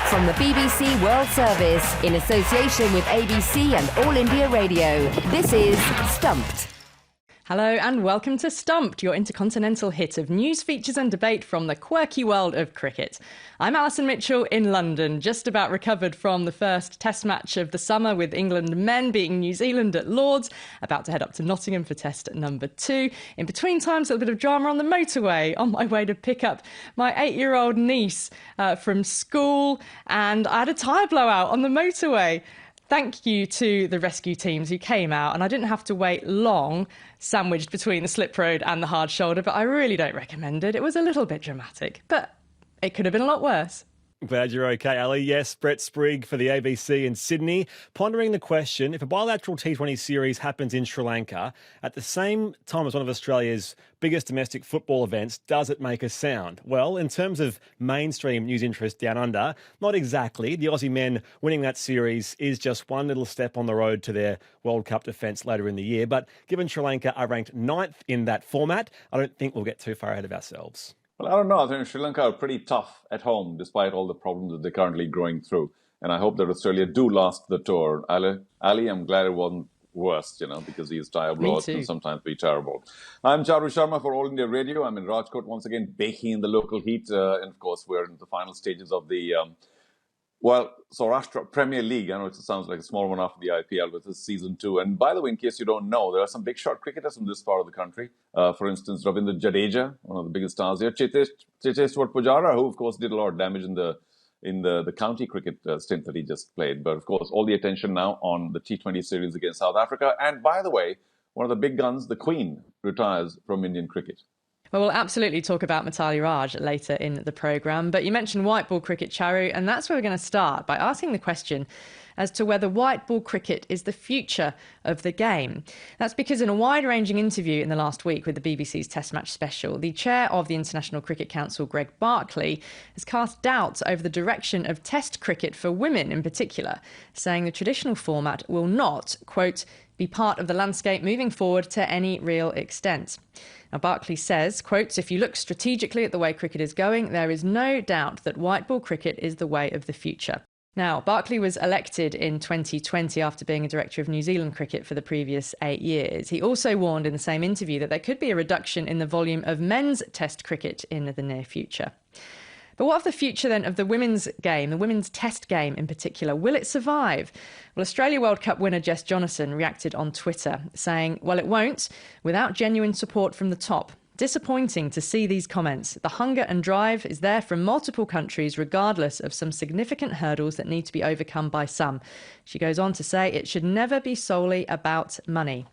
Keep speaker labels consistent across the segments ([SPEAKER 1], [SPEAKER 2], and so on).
[SPEAKER 1] From the BBC World Service, in association with ABC and All India Radio, this is Stumped.
[SPEAKER 2] Hello and welcome to Stumped, your intercontinental hit of news, features and debate from the quirky world of cricket. I'm Alison Mitchell in London, just about recovered from the first test match of the summer with England men beating New Zealand at Lord's, about to head up to Nottingham for test number 2. In between times, a little bit of drama on the motorway, on my way to pick up my 8-year-old niece from school, and I had a tyre blowout on the motorway. Thank you to the rescue teams who came out, and I didn't have to wait long, sandwiched between the slip road and the hard shoulder, but I really don't recommend it. It was a little bit dramatic, but it could have been a lot worse.
[SPEAKER 3] Glad you're okay, Ali. Yes, Brett Sprigg for the ABC in Sydney, pondering the question, if a bilateral T20 series happens in Sri Lanka at the same time as one of Australia's biggest domestic football events, does it make a sound? Well, in terms of mainstream news interest down under, not exactly. The Aussie men winning that series is just one little step on the road to their World Cup defence later in the year. But given Sri Lanka are ranked 9th in that format, I don't think we'll get too far ahead of ourselves.
[SPEAKER 4] Well, I don't know. I think Sri Lanka are pretty tough at home, despite all the problems that they're currently going through. And I hope that Australia do last the tour. Ali, I'm glad it wasn't worse, because these tyre blowouts can sometimes be terrible. I'm Charu Sharma for All India Radio. I'm in Rajkot once again, baking in the local heat. And of course, we're in the final stages of the Saurashtra Premier League. I know it sounds like a small one after the IPL, but this is season 2. And by the way, in case you don't know, there are some big shot cricketers from this part of the country. For instance, Ravindra Jadeja, one of the biggest stars here. Cheteshwar Pujara, who of course did a lot of damage in the county cricket stint that he just played. But of course, all the attention now on the T20 series against South Africa. And by the way, one of the big guns, the Queen, retires from Indian cricket.
[SPEAKER 2] Well, we'll absolutely talk about Mithali Raj later in the programme. But you mentioned white ball cricket, Charu, and that's where we're going to start by asking the question as to whether white ball cricket is the future of the game. That's because in a wide-ranging interview in the last week with the BBC's Test Match Special, the chair of the International Cricket Council, Greg Barclay, has cast doubts over the direction of Test cricket for women in particular, saying the traditional format will not, quote, be part of the landscape moving forward to any real extent. Now, Barclay says, quote, if you look strategically at the way cricket is going, there is no doubt that white ball cricket is the way of the future. Now, Barclay was elected in 2020 after being a director of New Zealand cricket for the previous 8 years. He also warned in the same interview that there could be a reduction in the volume of men's Test cricket in the near future. But what of the future then of the women's game, the women's Test game in particular? Will it survive? Well, Australia World Cup winner Jess Jonassen reacted on Twitter saying, well, it won't, without genuine support from the top. Disappointing to see these comments. The hunger and drive is there from multiple countries, regardless of some significant hurdles that need to be overcome by some. She goes on to say it should never be solely about money.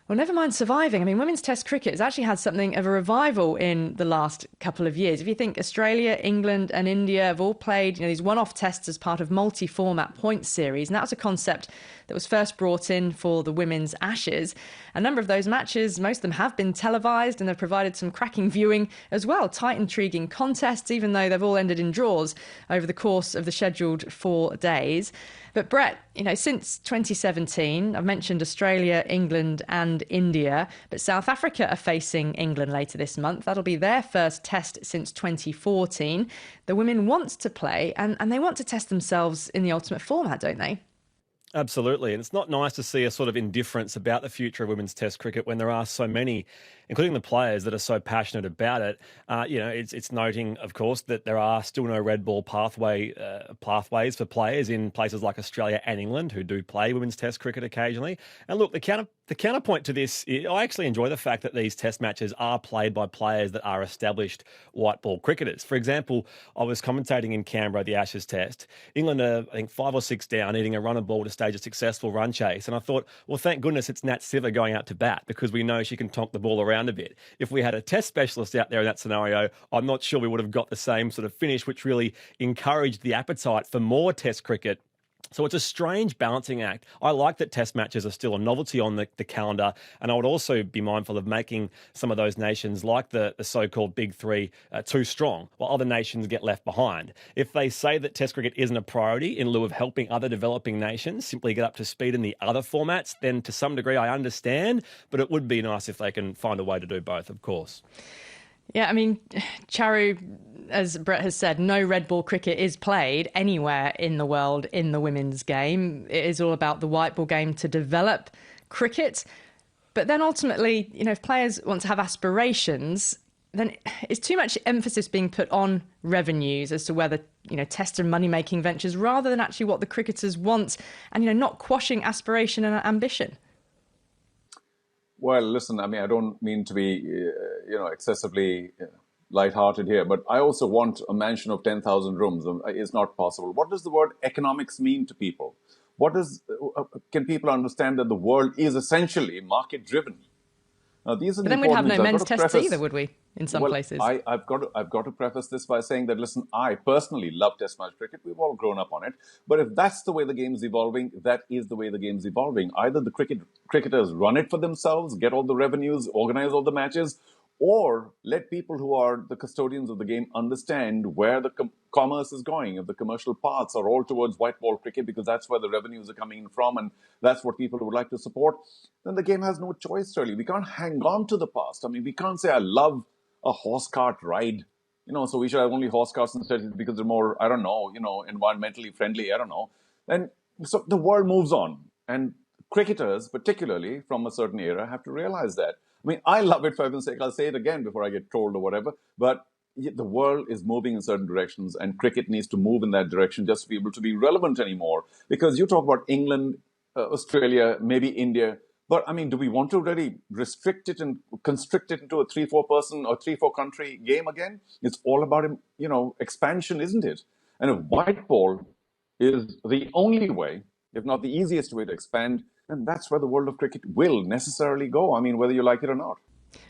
[SPEAKER 2] Well, never mind surviving. I mean, women's Test cricket has actually had something of a revival in the last couple of years. If you think Australia, England and India have all played these one-off tests as part of multi-format points series, and that was a concept that was first brought in for the Women's Ashes. A number of those matches, most of them have been televised, and they've provided some cracking viewing as well. Tight, intriguing contests, even though they've all ended in draws over the course of the scheduled 4 days. But Brett, since 2017, I've mentioned Australia, England and India, but South Africa are facing England later this month. That'll be their first test since 2014. The women want to play and they want to test themselves in the ultimate format, don't they?
[SPEAKER 3] Absolutely. And it's not nice to see a sort of indifference about the future of women's Test cricket when there are so many, including the players, that are so passionate about it. It's noting, of course, that there are still no red ball pathways for players in places like Australia and England who do play women's Test cricket occasionally. And look, the counterpoint to this, I actually enjoy the fact that these Test matches are played by players that are established white ball cricketers. For example, I was commentating in Canberra the Ashes Test. England are, I think, 5 or 6 down, needing a runner ball to stage a successful run chase. And I thought, well, thank goodness it's Nat Siver going out to bat, because we know she can tonk the ball around a bit. If we had a Test specialist out there in that scenario, I'm not sure we would have got the same sort of finish, which really encouraged the appetite for more Test cricket. So it's a strange balancing act. I like that Test matches are still a novelty on the calendar, and I would also be mindful of making some of those nations like the so-called Big Three too strong, while other nations get left behind. If they say that Test cricket isn't a priority in lieu of helping other developing nations simply get up to speed in the other formats, then to some degree I understand, but it would be nice if they can find a way to do both, of course.
[SPEAKER 2] Yeah, I mean, Charu, as Brett has said, no red ball cricket is played anywhere in the world in the women's game. It is all about the white ball game to develop cricket. But then ultimately, if players want to have aspirations, then is too much emphasis being put on revenues as to whether, test and money-making ventures rather than actually what the cricketers want and, not quashing aspiration and ambition?
[SPEAKER 4] Well, listen, I mean, I don't mean to be, excessively lighthearted here, but I also want a mansion of 10,000 rooms. It's not possible. What does the word economics mean to people? Can people understand that the world is essentially market-driven? Now, these are
[SPEAKER 2] But then we'd have no men's tests either, would we, in some places?
[SPEAKER 4] I've got to preface this by saying that, listen, I personally love Test match cricket. We've all grown up on it. But if that's the way the game's evolving, that is the way the game's evolving. Either the cricketers run it for themselves, get all the revenues, organize all the matches, or let people who are the custodians of the game understand where the commerce is going. If the commercial paths are all towards white ball cricket because that's where the revenues are coming in from and that's what people would like to support, then the game has no choice, really. We can't hang on to the past. I mean, we can't say, I love a horse cart ride, so we should have only horse carts instead because they're more, I don't know, environmentally friendly, I don't know. And so the world moves on. And cricketers, particularly from a certain era, have to realize that. I mean, I love it for heaven's sake. I'll say it again before I get trolled or whatever. But the world is moving in certain directions, and cricket needs to move in that direction just to be able to be relevant anymore. Because you talk about England, Australia, maybe India. But, I mean, do we want to really restrict it and constrict it into a 3-4 person or 3-4 country game again? It's all about, expansion, isn't it? And if white ball is the only way, if not the easiest way to expand, then that's where the world of cricket will necessarily go. I mean, whether you like it or not.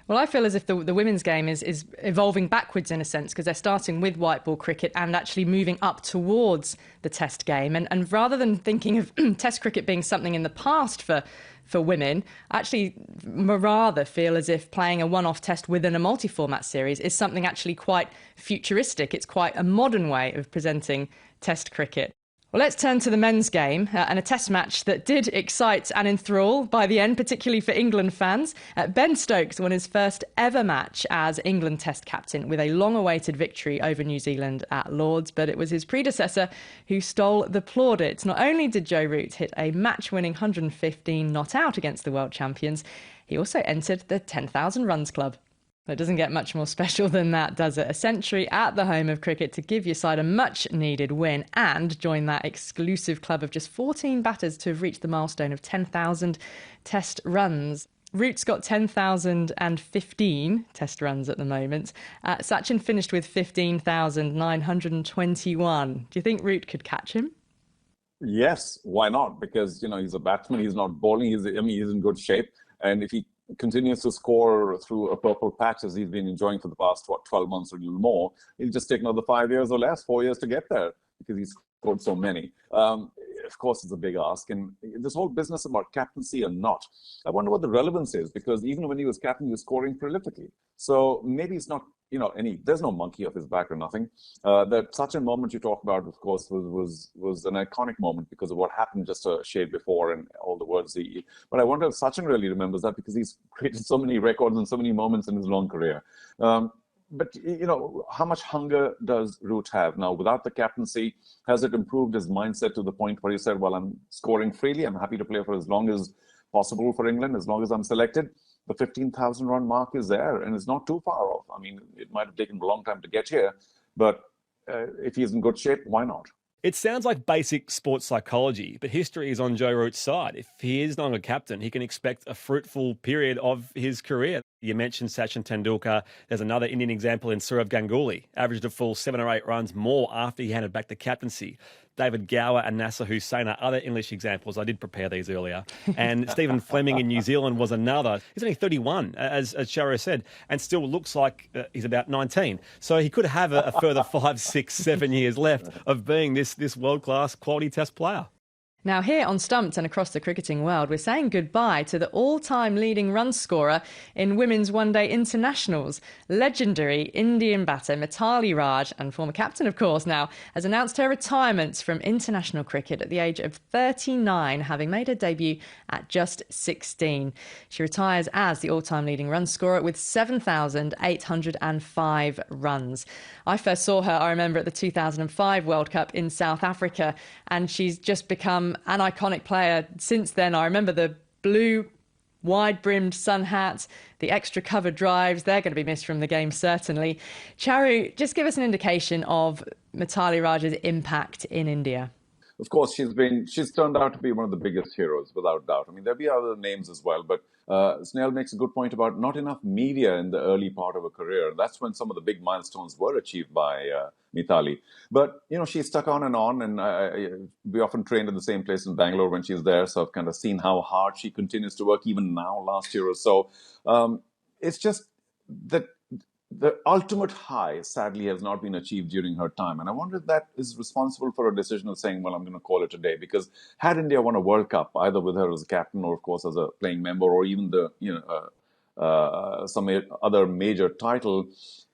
[SPEAKER 2] Well, I feel as if the women's game is evolving backwards in a sense because they're starting with white ball cricket and actually moving up towards the test game. And rather than thinking of test cricket being something in the past for women, I actually rather feel as if playing a one-off test within a multi-format series is something actually quite futuristic. It's quite a modern way of presenting test cricket. Well, let's turn to the men's game and a test match that did excite and enthrall by the end, particularly for England fans. Ben Stokes won his first ever match as England test captain with a long-awaited victory over New Zealand at Lord's, but it was his predecessor who stole the plaudits. Not only did Joe Root hit a match-winning 115 not out against the world champions, he also entered the 10,000 runs club. It doesn't get much more special than that, does it? A century at the home of cricket to give your side a much-needed win and join that exclusive club of just 14 batters to have reached the milestone of 10,000 test runs. Root's got 10,015 test runs at the moment. Sachin finished with 15,921. Do you think Root could catch him?
[SPEAKER 4] Yes, why not? Because, he's a batsman, he's not bowling, he's in good shape. And if he continues to score through a purple patch as he's been enjoying for the past, 12 months or a little more, he'll just take another 5 years or less, 4 years to get there because he's scored so many. Of course, it's a big ask. And this whole business about captaincy or not, I wonder what the relevance is because even when he was captain, he was scoring prolifically. So maybe it's not, there's no monkey off his back or nothing. That such a moment you talk about, of course, was an iconic moment because of what happened just a shade before and all the words but I wonder if Sachin really remembers that because he's created so many records and so many moments in his long career. But, how much hunger does Root have? Now, without the captaincy, has it improved his mindset to the point where he said, well, I'm scoring freely. I'm happy to play for as long as possible for England, as long as I'm selected. The 15,000 run mark is there and it's not too far off. I mean, it might have taken a long time to get here, but if he's in good shape, why not?
[SPEAKER 3] It sounds like basic sports psychology, but history is on Joe Root's side. If he is no longer captain, he can expect a fruitful period of his career. You mentioned Sachin Tendulkar. There's another Indian example in Sourav Ganguly, averaged a full 7 or 8 runs more after he handed back the captaincy. David Gower and Nasser Hussain are other English examples. I did prepare these earlier. And Stephen Fleming in New Zealand was another. He's only 31, as Charu said, and still looks like he's about 19. So he could have a further 5, 6, 7 years left of being this world-class quality test player.
[SPEAKER 2] Now, here on Stumped and across the cricketing world, we're saying goodbye to the all-time leading run scorer in women's one-day internationals. Legendary Indian batter Mithali Raj, and former captain, of course, now, has announced her retirement from international cricket at the age of 39, having made her debut at just 16. She retires as the all-time leading run scorer with 7,805 runs. I first saw her, I remember, at the 2005 World Cup in South Africa, and she's just become an iconic player since then. I remember the blue wide-brimmed sun hat, the extra cover drives. They're going to be missed from the game, certainly. Charu, just give us an indication of Mithali Raj's impact in India.
[SPEAKER 4] Of course, she's turned out to be one of the biggest heroes, without doubt. I mean, there'll be other names as well, but Snell makes a good point about not enough media in the early part of her career. That's when some of the big milestones were achieved by Mithali. But, she's stuck on, and we often trained at the same place in Bangalore when she's there, so I've kind of seen how hard she continues to work even now, last year or so. It's just that the ultimate high, sadly, has not been achieved during her time. And I wonder if that is responsible for a decision of saying, well, I'm going to call it a day. Because had India won a World Cup, either with her as a captain or, of course, as a playing member, or even some other major title,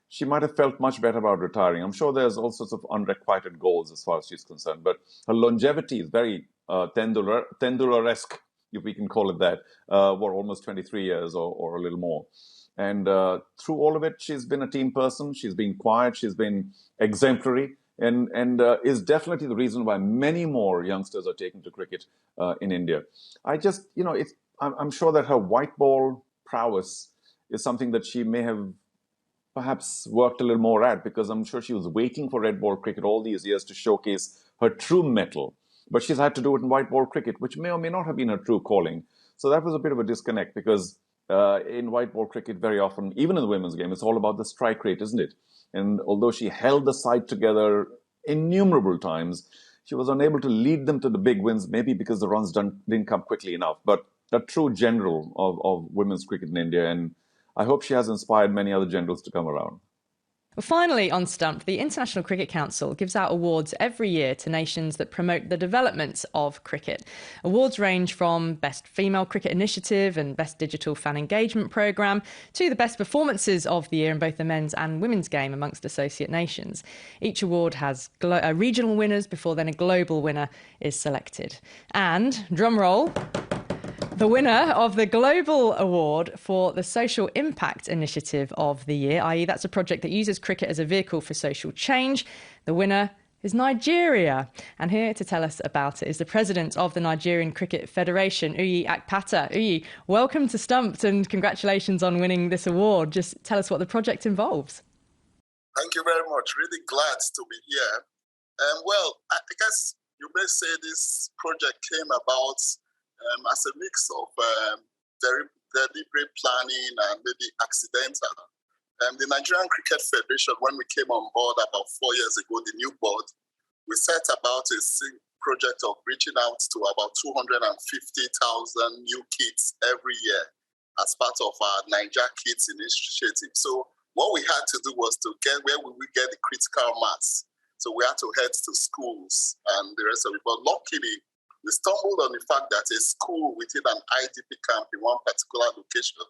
[SPEAKER 4] she might have felt much better about retiring. I'm sure there's all sorts of unrequited goals as far as she's concerned. But her longevity is very Tendulkar-esque, if we can call it that, almost 23 years or a little more. And through all of it, she's been a team person. She's been quiet. She's been exemplary, and is definitely the reason why many more youngsters are taking to cricket in India. I'm sure that her white ball prowess is something that she may have perhaps worked a little more at, because I'm sure she was waiting for red ball cricket all these years to showcase her true mettle. But she's had to do it in white ball cricket, which may or may not have been her true calling. So that was a bit of a disconnect, because in white ball cricket, very often, even in the women's game, it's all about the strike rate, isn't it? And although she held the side together innumerable times, she was unable to lead them to the big wins, maybe because the runs didn't come quickly enough. But a true general of women's cricket in India, and I hope she has inspired many other generals to come around.
[SPEAKER 2] Well, finally, on Stumped, the International Cricket Council gives out awards every year to nations that promote the development of cricket. Awards range from Best Female Cricket Initiative and Best Digital Fan Engagement Programme to the best performances of the year in both the men's and women's game amongst associate nations. Each award has regional winners before then a global winner is selected. And, drum roll, the winner of the Global Award for the Social Impact Initiative of the Year, i.e. that's a project that uses cricket as a vehicle for social change. The winner is Nigeria. And here to tell us about it is the president of the Nigerian Cricket Federation, Uyi Akpata. Uyi, welcome to Stumped and congratulations on winning this award. Just tell us what the project involves.
[SPEAKER 5] Thank you very much. Really glad to be here. I guess you may say this project came about as a mix of deliberate planning and maybe accidental. The Nigerian Cricket Federation, when we came on board about 4 years ago, the new board, we set about a project of reaching out to about 250,000 new kids every year as part of our Niger Kids initiative. So what we had to do was to get where we get the critical mass. So we had to head to schools and the rest of it. But luckily, we stumbled on the fact that a school within an IDP camp in one particular location,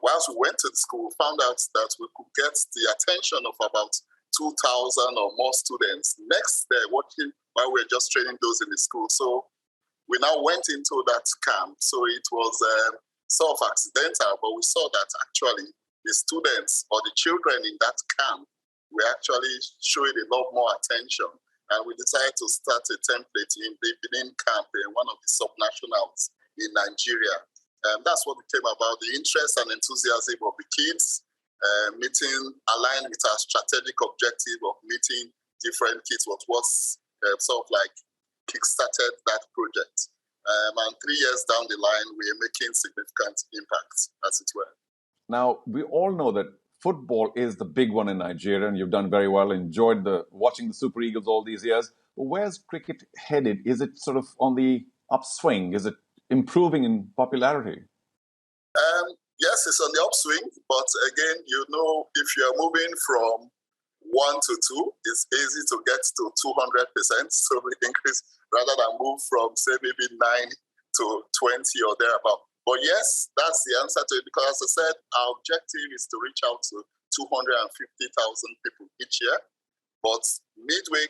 [SPEAKER 5] whilst we went to the school, we found out that we could get the attention of about 2,000 or more students next day watching while we were just training those in the school. So we now went into that camp. So it was sort of accidental, but we saw that actually the students or the children in that camp were actually showing a lot more attention. And we decided to start a template in the Benin camp, one of the subnationals in Nigeria. And that's what came about, the interest and enthusiasm of the kids, aligned with our strategic objective of meeting different kids, was sort of like kickstarted that project. And 3 years down the line, we are making significant impact, as it were.
[SPEAKER 4] Now, we all know that football is the big one in Nigeria, and you've done very well. Enjoyed watching the Super Eagles all these years. But where's cricket headed? Is it sort of on the upswing? Is it improving in popularity?
[SPEAKER 5] Yes, it's on the upswing. But again, if you're moving from 1 to 2, it's easy to get to 200%. So we increase rather than move from, say, maybe 9 to 20 or thereabout. But yes, that's the answer to it, because as I said, our objective is to reach out to 250,000 people each year. But midway,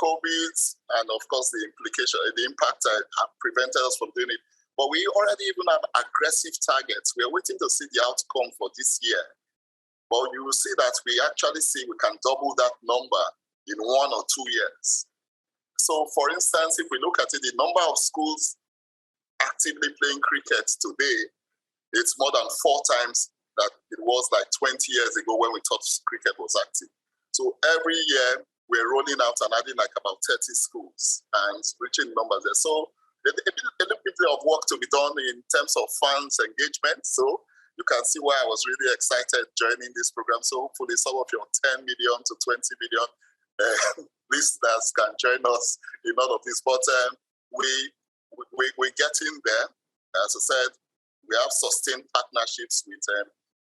[SPEAKER 5] COVID and of course the impact have prevented us from doing it. But we already even have aggressive targets. We are waiting to see the outcome for this year. But you will see that we actually see we can double that number in 1 or 2 years. So for instance, if we look at it, the number of schools actively playing cricket today, it's more than 4 times that it was like 20 years ago when we thought cricket was active. So every year we're rolling out and adding like about 30 schools and reaching numbers there. So a little bit of work to be done in terms of fans engagement. So you can see why I was really excited joining this program. So hopefully some of your 10 million to 20 million listeners can join us in all of this. But we're getting there. As I said, we have sustained partnerships with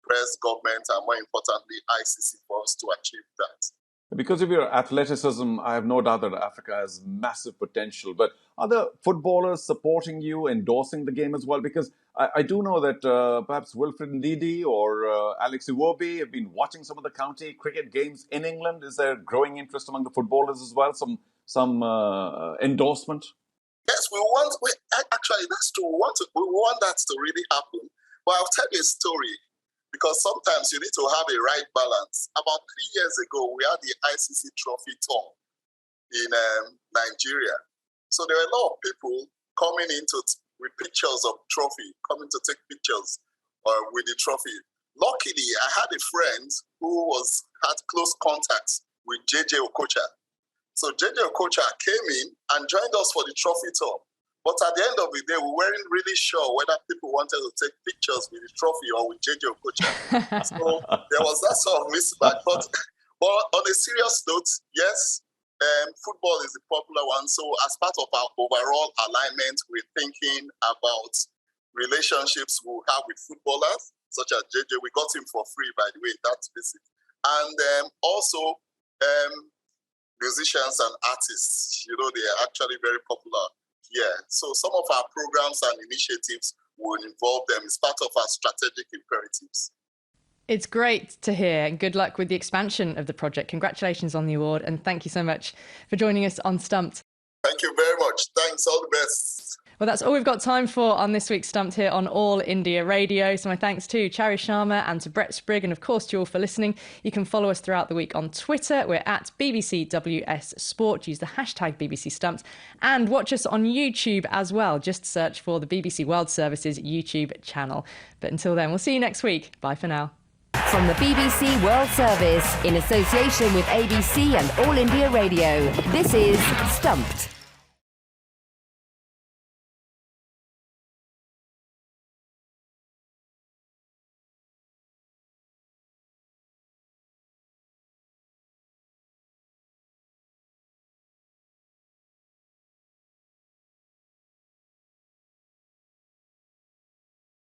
[SPEAKER 5] press, government, and more importantly, ICC for us to achieve that.
[SPEAKER 4] Because of your athleticism, I have no doubt that Africa has massive potential. But are the footballers supporting you, endorsing the game as well? Because I do know that perhaps Wilfred Ndidi or Alex Iwobi have been watching some of the county cricket games in England. Is there growing interest among the footballers as well? Some endorsement?
[SPEAKER 5] Yes, actually, that's true. We want that to really happen. But I'll tell you a story, because sometimes you need to have a right balance. About 3 years ago, we had the ICC Trophy Tour in Nigeria. So there were a lot of people coming with pictures of trophy, coming to take pictures with the trophy. Luckily, I had a friend who had close contacts with JJ Okocha. So JJ Okocha came in and joined us for the trophy tour. But at the end of the day, we weren't really sure whether people wanted to take pictures with the trophy or with JJ Okocha. So there was that sort of mismatch. But on a serious note, yes, football is the popular one. So as part of our overall alignment, we're thinking about relationships we'll have with footballers, such as JJ. We got him for free, by the way, that's basic. And also musicians and artists, they are actually very popular here. So some of our programs and initiatives will involve them. It's part of our strategic imperatives.
[SPEAKER 2] It's great to hear, and good luck with the expansion of the project. Congratulations on the award, and thank you so much for joining us on Stumped.
[SPEAKER 5] Thank you very much. Thanks, all the best.
[SPEAKER 2] Well, that's all we've got time for on this week's Stumped here on All India Radio. So my thanks to Chari Sharma and to Brett Sprigg, and of course to you all for listening. You can follow us throughout the week on Twitter. We're at BBCWS Sport. Use the hashtag BBC Stumped, and watch us on YouTube as well. Just search for the BBC World Service's YouTube channel. But until then, we'll see you next week. Bye for now.
[SPEAKER 1] From the BBC World Service, in association with ABC and All India Radio, this is Stumped.